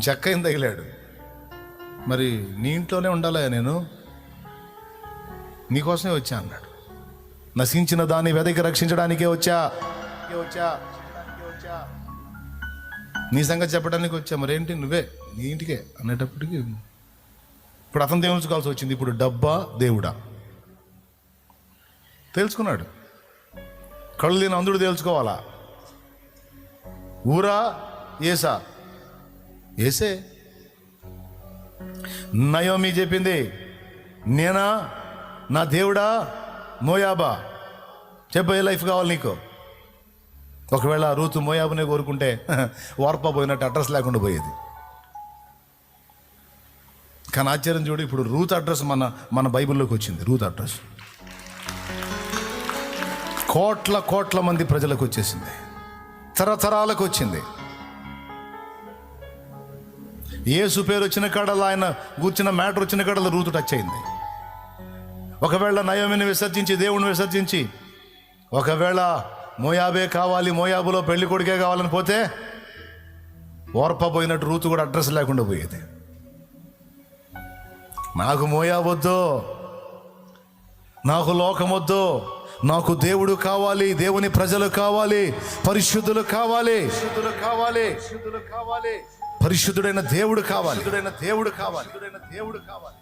జక్కయ్యను తగిలాడు. మరి నీ ఇంట్లోనే ఉండాలా, నేను నీకోసమే వచ్చా అన్నాడు. నశించిన దాన్ని వెదకి రక్షించడానికే వచ్చా, నీ సంగతి చెప్పడానికి వచ్చా. మరేంటి నువ్వే నీ ఇంటికే అనేటప్పటికి ఇప్పుడు అతను తెలుసుకోవాల్సి వచ్చింది. ఇప్పుడు డబ్బా దేవుడా తెలుసుకున్నాడు. కళ్ళు లేని అందుడు తెలుసుకోవాలా? ఊరా ఏసా? ఏసే. నయోమి చెప్పింది, నేనా, నా దేవుడా, మోయాబా? చెప్పే లైఫ్ కావాలి నీకు. ఒకవేళ రూతు మోయాబునే కోరుకుంటే వార్పా పోయినట్టు అడ్రస్ లేకుండా పోయేది. కానీ ఆశ్చర్యం చూడు, ఇప్పుడు రూత్ అడ్రస్ మన బైబిల్లోకి వచ్చింది. రూత్ అడ్రస్ కోట్ల మంది ప్రజలకు వచ్చేసింది, తరతరాలకు వచ్చింది. యేసు పేరు వచ్చిన కాడలా, ఆయన కూర్చున్న మ్యాటర్ వచ్చిన కాడలా రూతు టచ్ అయింది. ఒకవేళ నయోమిని విసర్జించి, దేవుని విసర్జించి, ఒకవేళ మోయాబే కావాలి, మోయాబులో పెళ్లి కొడుకే కావాలని పోతే ఓర్ప పోయినట్టు రూతు కూడా అడ్రస్ లేకుండా పోయేది. నాకు మోయాబొద్దు, నాకు లోకం వద్దు, నాకు దేవుడు కావాలి, దేవుని ప్రజలు కావాలి, పరిశుద్ధులు కావాలి, పరిశుద్ధుడైన దేవుడు కావాలి, దేవుడు కావాలి.